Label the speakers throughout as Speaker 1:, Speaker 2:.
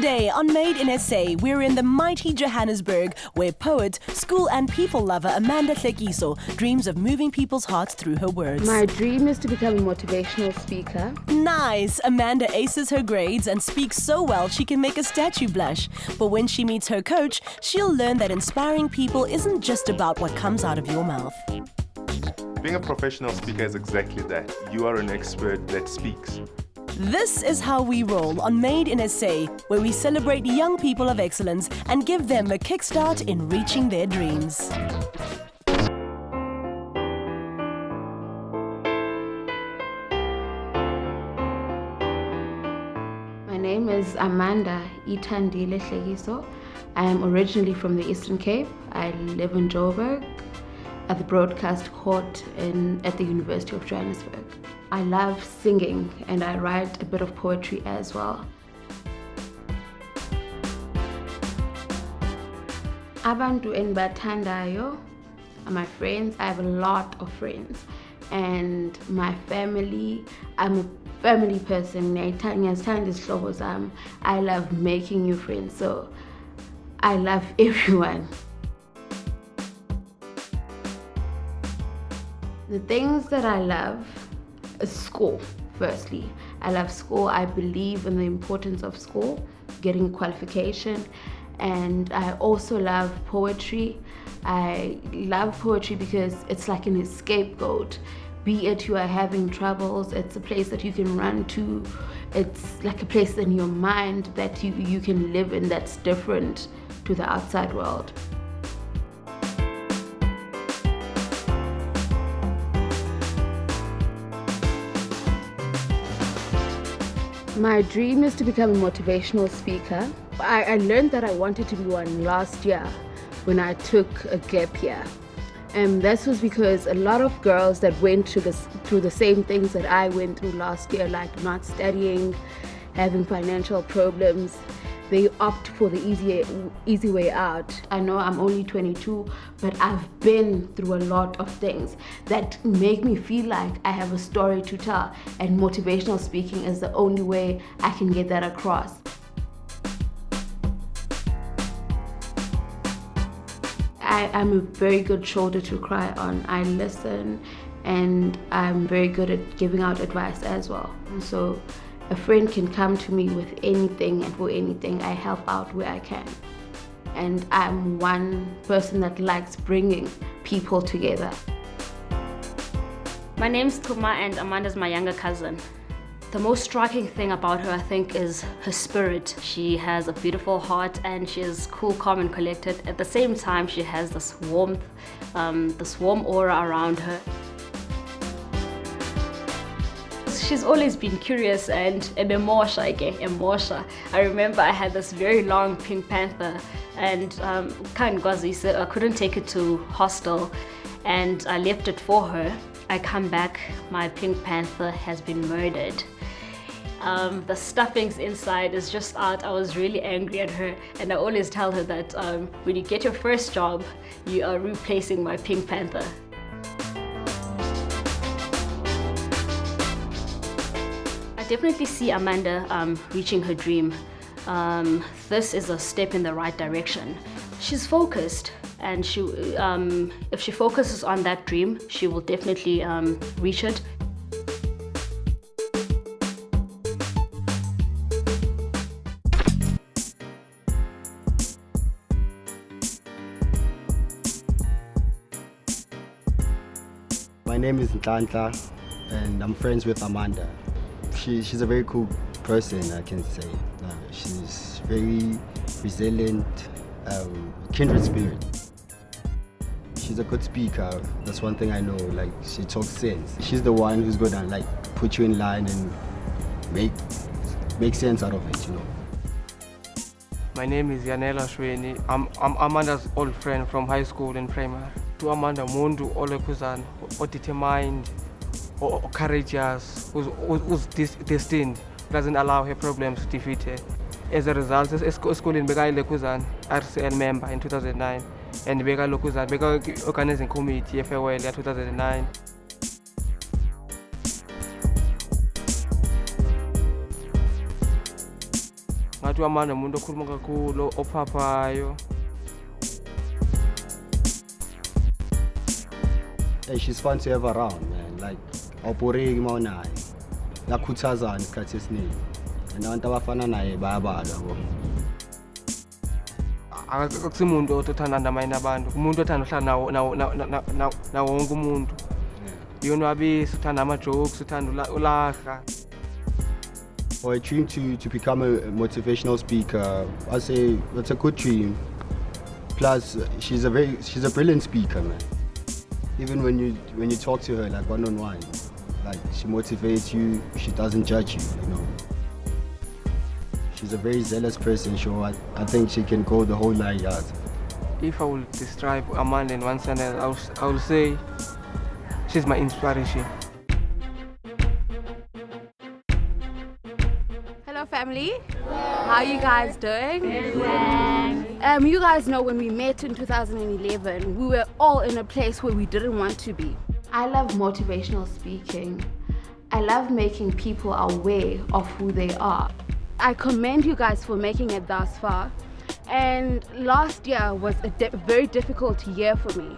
Speaker 1: Today on Made in SA, we're in the mighty Johannesburg, where poet, school and people lover Amanda Hlekiso dreams of moving people's hearts through her words.
Speaker 2: My dream is to become a motivational speaker.
Speaker 1: Nice! Amanda aces her grades and speaks so well she can make a statue blush. But when she meets her coach, she'll learn that inspiring people isn't just about what comes out of your mouth.
Speaker 3: Being a professional speaker is exactly that. You are an expert that speaks.
Speaker 1: This is how we roll on Made in SA, where we celebrate young people of excellence and give them a kickstart in reaching their dreams.
Speaker 2: My name is Amanda s02e15. I am originally from the Eastern Cape. I live in Joburg at the Broadcast Court at the University of Johannesburg. I love singing and I write a bit of poetry as well. Abantu endibathandayo are my friends. I have a lot of friends. And my family, I'm a family person. I love making new friends, so I love everyone. The things that I love is school, firstly. I love school. I believe in the importance of school, getting qualification, and I also love poetry. I love poetry because it's like an scapegoat. Be it you are having troubles, it's a place that you can run to. It's like a place in your mind that you can live in that's different to the outside world. My dream is to become a motivational speaker. I learned that I wanted to be one last year when I took a gap year. And this was because a lot of girls that went through the same things that I went through last year, like not studying, having financial problems, they opt for the easy way out. I know I'm only 22, but I've been through a lot of things that make me feel like I have a story to tell, and motivational speaking is the only way I can get that across. I'm a very good shoulder to cry on. I listen, and I'm very good at giving out advice as well. So a friend can come to me with anything, and for anything I help out where I can. And I'm one person that likes bringing people together.
Speaker 4: My name's Tuma, and Amanda's my younger cousin. The most striking thing about her, I think, is her spirit. She has a beautiful heart and she is cool, calm and collected. At the same time, she has this warmth, this warm aura around her. She's always been curious and emotion. I remember I had this very long Pink Panther, and I couldn't take it to hostel, and I left it for her. I come back, my Pink Panther has been murdered. The stuffings inside is just out. I was really angry at her, and I always tell her that when you get your first job, you are replacing my Pink Panther. I definitely see Amanda reaching her dream. This is a step in the right direction. She's focused, and if she focuses on that dream, she will definitely reach it.
Speaker 5: My name is Ntantla, and I'm friends with Amanda. She's a very cool person, I can say. She's very resilient, kindred spirit. She's a good speaker. That's one thing I know. Like, she talks sense. She's the one who's gonna like put you in line and make sense out of it, you know.
Speaker 6: My name is Yanela Shweni. I'm Amanda's old friend from high school and primary. To Amanda, Mundu Olekuzan, or determined, or courageous, who's destined, doesn't allow her problems to defeat her. As a result, school in Begai Lekuzan, RCL member in 2009, and Begai Lekuzan, Begai organizing committee FAWL in 2009. ngathi uAmanda umuntu okhuluma kakhulu ophaphayo.
Speaker 5: Hey, she's fun to have around, man. Like, awuboreki uma unayo. Yakhuthazana isikhathi esiningi. Nabantu abafana naye bayabalwa bo.
Speaker 6: Akusimuntu othanda namanye abantu. Umuntu othanda uhlala nawo wonke umuntu. Yonwabisa, uthanda ama-jokes, uthanda ulaha.
Speaker 5: For a dream to become a motivational speaker, I say it's a good dream. Plus, she's a brilliant speaker, man. Even when you talk to her like one-on-one, like she motivates you, she doesn't judge you, you know. She's a very zealous person, so I think she can go the whole 9 yards.
Speaker 6: If I will describe Amanda in one sentence, I will say she's my inspiration.
Speaker 2: Hello, family. How you guys doing? You guys know when we met in 2011, we were all in a place where we didn't want to be. I love motivational speaking. I love making people aware of who they are. I commend you guys for making it thus far. And last year was a very difficult year for me.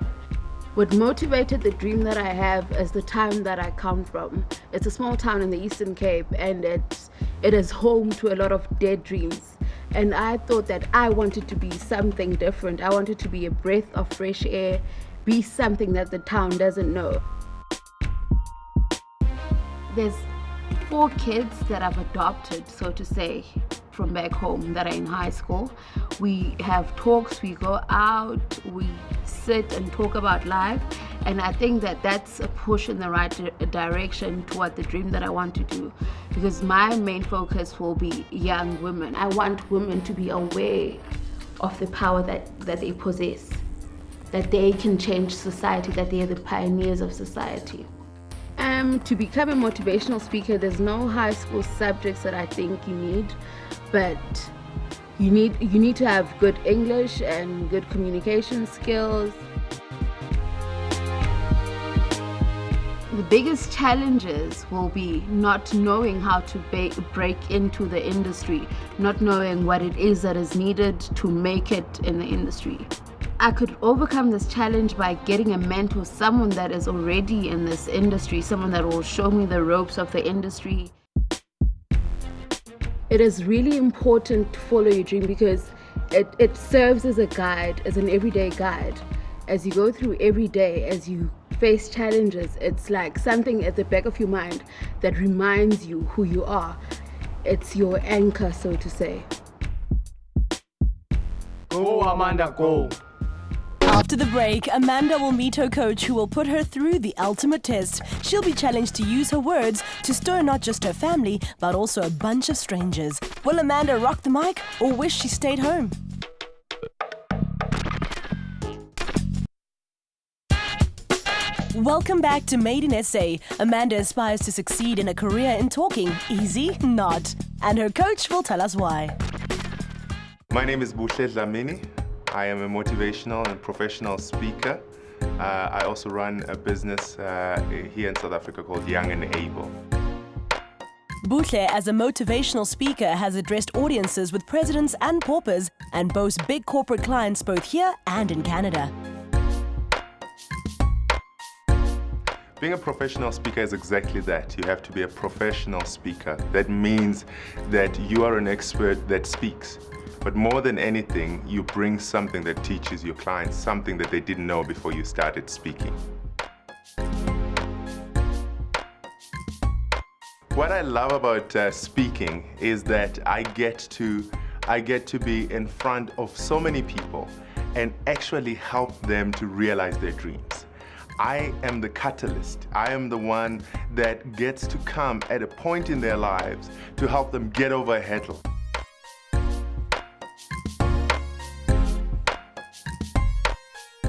Speaker 2: What motivated the dream that I have is the town that I come from. It's a small town in the Eastern Cape, and it is home to a lot of dead dreams. And I thought that I wanted to be something different. I wanted to be a breath of fresh air, be something that the town doesn't know. There's 4 kids that I've adopted, so to say, from back home that are in high school. We have talks, we go out, we sit and talk about life, and I think that that's a push in the right direction toward the dream that I want to do, because my main focus will be young women. I want women to be aware of the power that they possess, that they can change society, that they are the pioneers of society. To become a motivational speaker, there's no high school subjects that I think you need, but you need to have good English and good communication skills. The biggest challenges will be not knowing how to break into the industry, not knowing what it is that is needed to make it in the industry. I could overcome this challenge by getting a mentor, someone that is already in this industry, someone that will show me the ropes of the industry. It is really important to follow your dream because it serves as a guide, as an everyday guide. As you go through every day, as you face challenges, it's like something at the back of your mind that reminds you who you are. It's your anchor, so to say.
Speaker 6: Go, Amanda, go.
Speaker 1: After the break, Amanda will meet her coach who will put her through the ultimate test. She'll be challenged to use her words to stir not just her family, but also a bunch of strangers. Will Amanda rock the mic or wish she stayed home? Welcome back to Made in SA. Amanda aspires to succeed in a career in talking. Easy? Not. And her coach will tell us why.
Speaker 3: My name is Buhle Dlamini. I am a motivational and professional speaker. I also run a business here in South Africa called Young and Able.
Speaker 1: Buhle, as a motivational speaker, has addressed audiences with presidents and paupers and boasts big corporate clients both here and in Canada.
Speaker 3: Being a professional speaker is exactly that. You have to be a professional speaker. That means that you are an expert that speaks. But more than anything, you bring something that teaches your clients something that they didn't know before you started speaking. What I love about speaking is that I get to be in front of so many people and actually help them to realize their dreams. I am the catalyst. I am the one that gets to come at a point in their lives to help them get over a hurdle.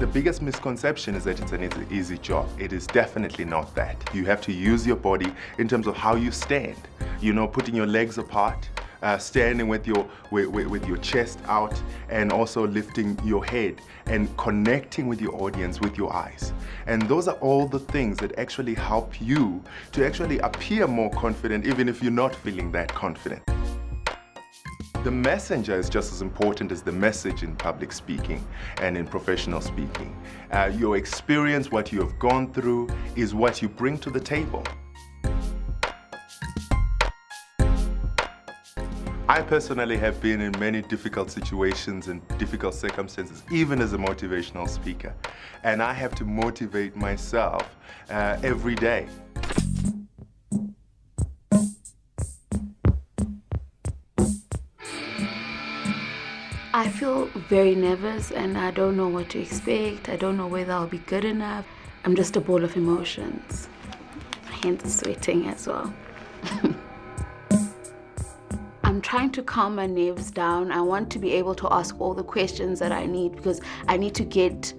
Speaker 3: The biggest misconception is that it's an easy job. It is definitely not that. You have to use your body in terms of how you stand. You know, putting your legs apart, standing with your chest out, and also lifting your head and connecting with your audience with your eyes. And those are all the things that actually help you to actually appear more confident even if you're not feeling that confident. The messenger is just as important as the message in public speaking and in professional speaking. Your experience, what you have gone through, is what you bring to the table. I personally have been in many difficult situations and difficult circumstances, even as a motivational speaker. And I have to motivate myself every day.
Speaker 2: I feel very nervous and I don't know what to expect. I don't know whether I'll be good enough. I'm just a ball of emotions, hence sweating as well. I'm trying to calm my nerves down. I want to be able to ask all the questions that I need because I need to get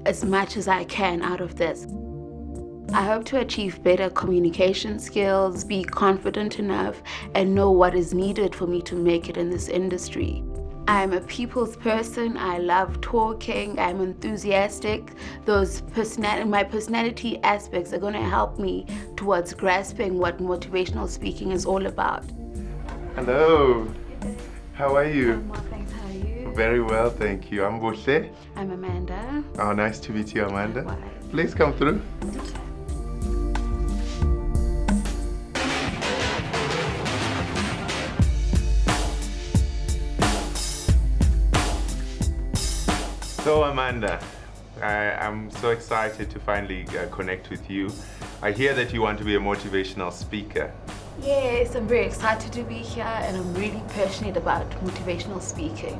Speaker 2: as much as I can out of this. I hope to achieve better communication skills, be confident enough, and know what is needed for me to make it in this industry. I'm a people's person. I love talking. I'm enthusiastic. My personality aspects are going to help me towards grasping what motivational speaking is all about.
Speaker 3: Hello. How are you?
Speaker 2: I'm well, thanks. How are you?
Speaker 3: Very well, thank you. I'm Bohle.
Speaker 2: I'm Amanda.
Speaker 3: Oh, nice to meet you, Amanda.
Speaker 2: Likewise.
Speaker 3: Please come through. So Amanda, I'm so excited to finally connect with you. I hear that you want to be a motivational speaker.
Speaker 2: Yes, I'm very excited to be here and I'm really passionate about motivational speaking.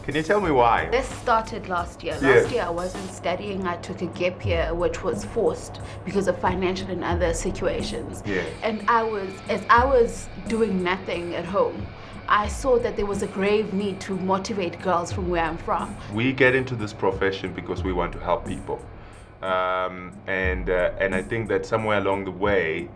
Speaker 3: Can you tell me why?
Speaker 2: This started last year.
Speaker 3: Yeah.
Speaker 2: Last year I wasn't studying. I took a gap year, which was forced because of financial and other situations.
Speaker 3: Yeah.
Speaker 2: And as I was doing nothing at home, I saw that there was a grave need to motivate girls from where I'm from.
Speaker 3: We get into this profession because we want to help people. And I think that somewhere along the way,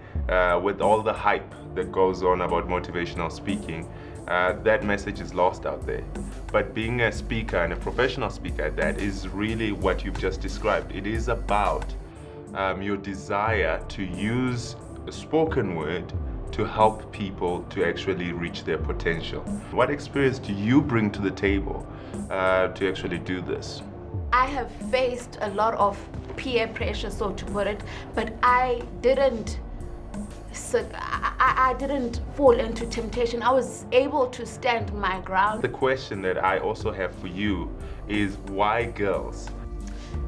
Speaker 3: with all the hype that goes on about motivational speaking, that message is lost out there. But being a speaker and a professional speaker at that is really what you've just described. It is about your desire to use a spoken word to help people to actually reach their potential. What experience do you bring to the table to actually do this?
Speaker 2: I have faced a lot of peer pressure, so to put it, but I didn't fall into temptation. I was able to stand my ground.
Speaker 3: The question that I also have for you is why girls?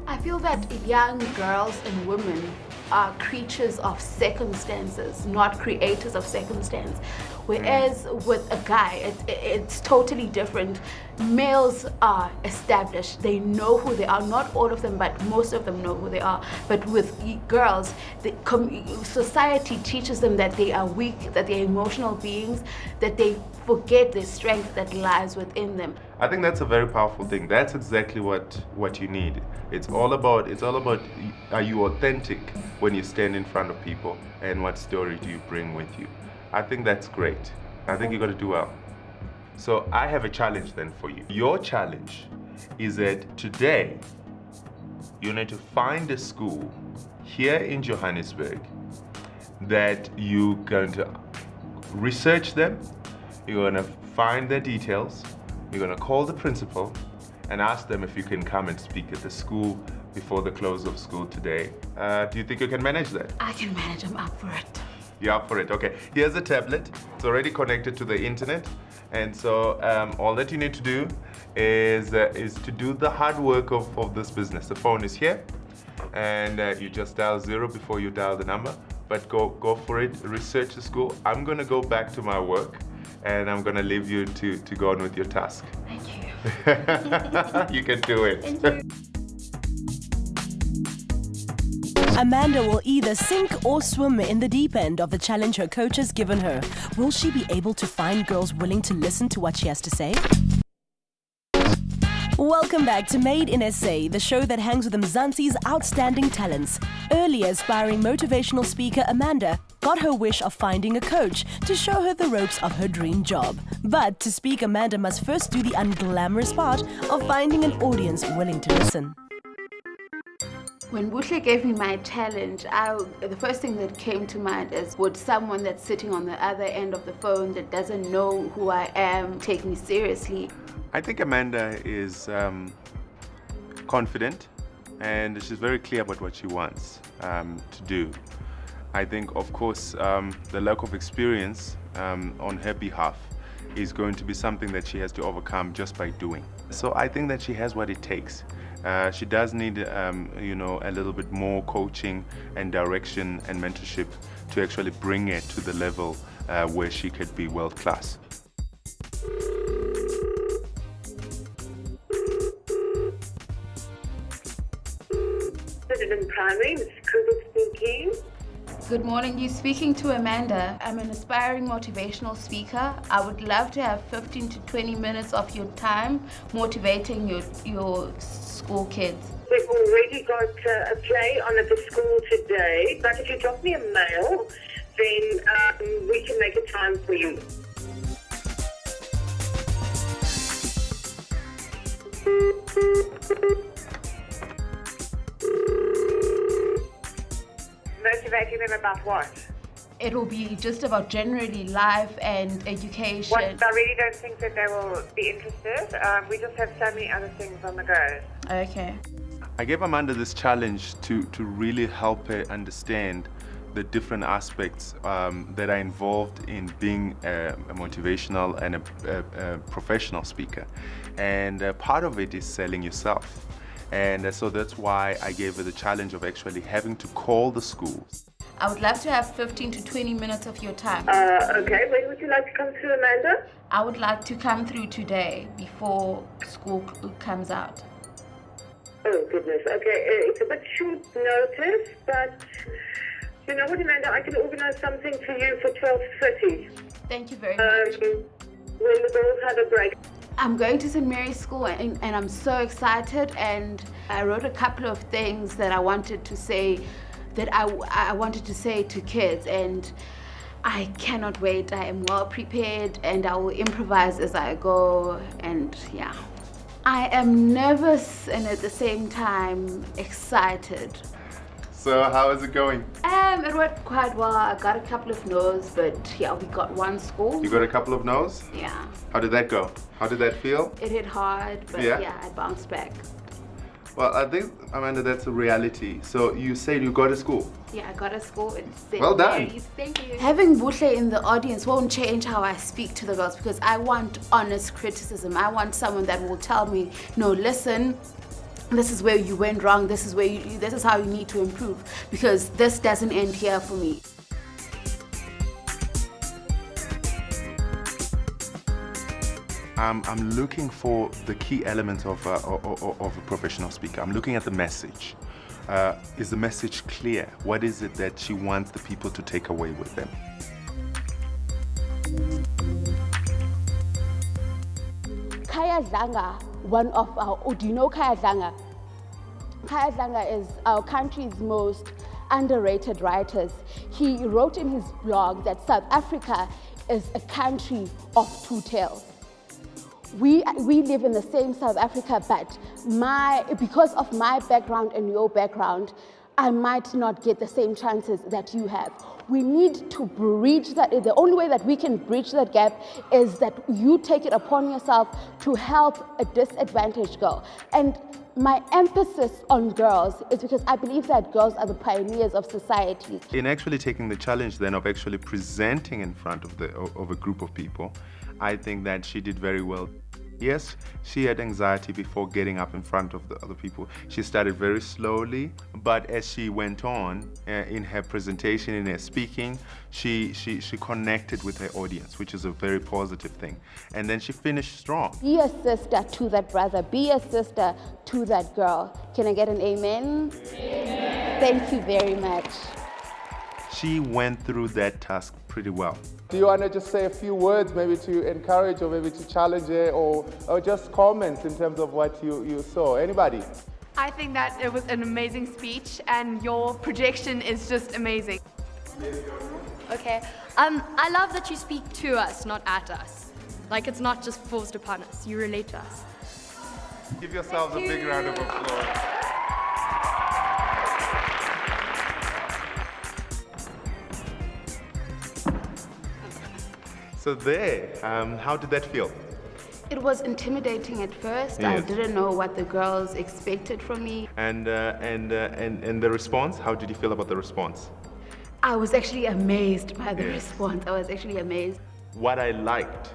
Speaker 2: I feel that young girls and women are creatures of circumstances, not creators of circumstance. Whereas with a guy, it's totally different. Males are established. They know who they are. Not all of them, but most of them know who they are. But with girls, society teaches them that they are weak, that they're emotional beings, that they forget the strength that lies within them.
Speaker 3: I think that's a very powerful thing. That's exactly what you need. It's all about are you authentic when you stand in front of people, and what story do you bring with you? I think that's great. I think you got to do well. So I have a challenge then for you. Your challenge is that today you need to find a school here in Johannesburg that you're going to research them, you're going to find their details, you're going to call the principal and ask them if you can come and speak at the school before the close of school today. Do you think you can manage that?
Speaker 2: I can manage. I'm up for it.
Speaker 3: You're up for it. Okay, here's a tablet. It's already connected to the internet, and so all that you need to do is to do the hard work of this business. The phone is here, and you just dial 0 before you dial the number. But go for it. Research the school. I'm gonna go back to my work, and I'm gonna leave you to go on with your task.
Speaker 2: Thank you.
Speaker 3: You can do it.
Speaker 2: Thank you.
Speaker 1: Amanda will either sink or swim in the deep end of the challenge her coach has given her. Will she be able to find girls willing to listen to what she has to say? Welcome back to Made in SA, the show that hangs with Mzansi's outstanding talents. Early aspiring motivational speaker Amanda got her wish of finding a coach to show her the ropes of her dream job. But to speak, Amanda must first do the unglamorous part of finding an audience willing to listen.
Speaker 2: When Buhle gave me my challenge, the first thing that came to mind is, would someone that's sitting on the other end of the phone that doesn't know who I am take me seriously?
Speaker 3: I think Amanda is confident, and she's very clear about what she wants to do. I think, of course, the lack of experience on her behalf is going to be something that she has to overcome just by doing. So I think that she has what it takes. She does need, a little bit more coaching and direction and mentorship to actually bring it to the level where she could be world class.
Speaker 7: President Primary, Ms. Kruger speaking.
Speaker 2: Good morning, you're speaking to Amanda. I'm an aspiring motivational speaker. I would love to have 15 to 20 minutes of your time motivating your school kids.
Speaker 7: We've already got a play on at the school today, but if you drop me a mail, then we can make a time for you. Motivating them about what?
Speaker 2: It will be just about generally life and education.
Speaker 7: I really don't think that they will be interested. We just have so many other things on the go.
Speaker 2: Okay.
Speaker 3: I gave Amanda this challenge to really help her understand the different aspects that are involved in being a motivational and a professional speaker. And part of it is selling yourself. And so that's why I gave her the challenge of actually having to call the schools.
Speaker 2: I would love to have 15 to 20 minutes of your time.
Speaker 7: Okay, when would you like to come through, Amanda?
Speaker 2: I would like to come through today before school comes out.
Speaker 7: Oh, goodness. Okay, it's a bit short notice, but you know what, Amanda? I can organize something for you for 12:30.
Speaker 2: Thank you very much.
Speaker 7: When the girls have a break.
Speaker 2: I'm going to St. Mary's School and I'm so excited, and I wrote a couple of things that I wanted to say to kids, and I cannot wait. I am well prepared and I will improvise as I go, and yeah. I am nervous and at the same time excited.
Speaker 3: So how is it going?
Speaker 2: It went quite well. I got a couple of no's, but yeah, we got one score.
Speaker 3: You got a couple of no's?
Speaker 2: Yeah.
Speaker 3: How did that go? How did that feel?
Speaker 2: It hit hard, but yeah, I bounced back.
Speaker 3: Well, I think, Amanda, that's a reality. So you said you got to school.
Speaker 2: Yeah, I got a score in St.
Speaker 3: Well done.
Speaker 2: Mary's. Thank you. Having Buhle in the audience won't change how I speak to the girls, because I want honest criticism. I want someone that will tell me, no, listen, this is where you went wrong. This is how you need to improve, because this doesn't end here for me.
Speaker 3: I'm looking for the key elements of a professional speaker. I'm looking at the message. Is the message clear? What is it that she wants the people to take away with them?
Speaker 2: Kaya Dlanga, do you know Kaya Dlanga? Kaya Dlanga is our country's most underrated writers. He wrote in his blog that South Africa is a country of two tales. We live in the same South Africa, but because of my background and your background, I might not get the same chances that you have. We need to bridge that. The only way that we can bridge that gap is that you take it upon yourself to help a disadvantaged girl. And my emphasis on girls is because I believe that girls are the pioneers of society.
Speaker 3: In actually taking the challenge then of actually presenting in front of a group of people, I think that she did very well. Yes, she had anxiety before getting up in front of the other people. She started very slowly, but as she went on in her presentation, in her speaking, she connected with her audience, which is a very positive thing. And then she finished strong.
Speaker 2: Be a sister to that brother. Be a sister to that girl. Can I get an amen? Amen. Thank you very much.
Speaker 3: She went through that task pretty well.
Speaker 8: Do you want to just say a few words, maybe to encourage or maybe to challenge her, or just comments in terms of what you saw? Anybody?
Speaker 9: I think that it was an amazing speech and your projection is just amazing.
Speaker 10: Okay. I love that you speak to us, not at us. Like, it's not just forced upon us. You relate to us.
Speaker 3: Give yourselves a big round of applause. So there, how did that feel?
Speaker 2: It was intimidating at first.
Speaker 3: Yes.
Speaker 2: I didn't know what the girls expected from me.
Speaker 3: And the response, how did you feel about the response?
Speaker 2: I was actually amazed by the response. I was actually amazed.
Speaker 3: What I liked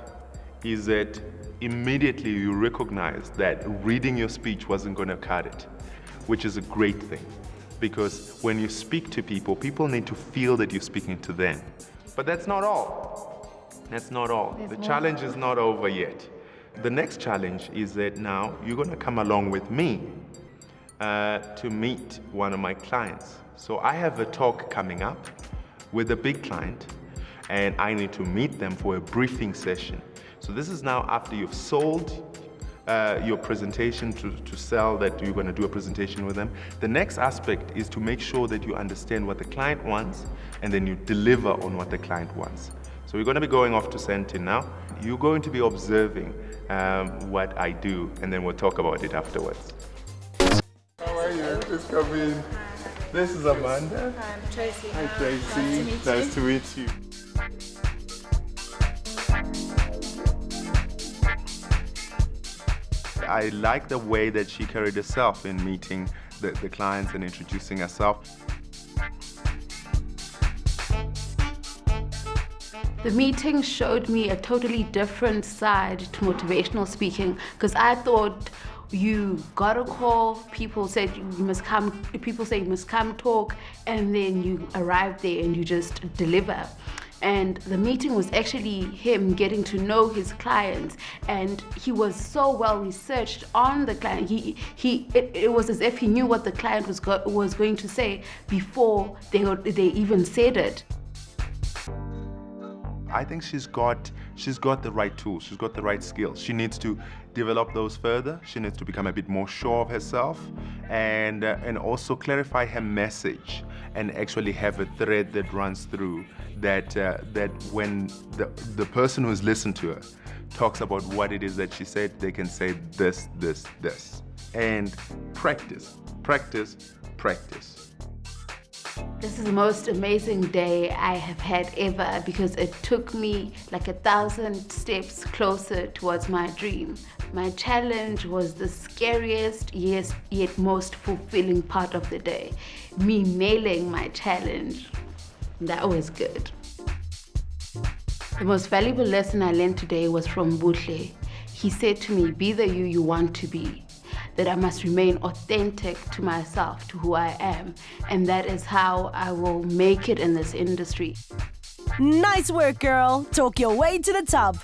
Speaker 3: is that immediately you recognized that reading your speech wasn't going to cut it, which is a great thing. Because when you speak to people, people need to feel that you're speaking to them. But that's not all. That's not all. The challenge is not over yet. The next challenge is that now you're going to come along with me to meet one of my clients. So I have a talk coming up with a big client, and I need to meet them for a briefing session. So this is now after you've sold your presentation to sell that you're going to do a presentation with them. The next aspect is to make sure that you understand what the client wants, and then you deliver on what the client wants. So we're going to be going off to Sentin now. You're going to be observing what I do, and then we'll talk about it afterwards.
Speaker 8: How are you? Just come in. This is Amanda.
Speaker 11: Hi, I'm Tracy.
Speaker 8: Hi, Tracy. Nice to meet you.
Speaker 3: I like the way that she carried herself in meeting the clients and introducing herself.
Speaker 2: The meeting showed me a totally different side to motivational speaking, because I thought you got a call, people said you must come, people say you must come talk, and then you arrive there and you just deliver. And the meeting was actually him getting to know his clients, and he was so well researched on the client. It was as if he knew what the client was going to say before they even said it.
Speaker 3: I think she's got the right tools, she's got the right skills. She needs to develop those further. She needs to become a bit more sure of herself, and also clarify her message, and actually have a thread that runs through that when the person who's listened to her talks about what it is that she said, they can say this, this, this. And practice, practice, practice.
Speaker 2: This is the most amazing day I have had ever, because it took me like 1,000 steps closer towards my dream. My challenge was the scariest, yet most fulfilling part of the day. Me nailing my challenge. That was good. The most valuable lesson I learned today was from Buhle. He said to me, be the you want to be. That I must remain authentic to myself, to who I am. And that is how I will make it in this industry.
Speaker 1: Nice work, girl. Talk your way to the top.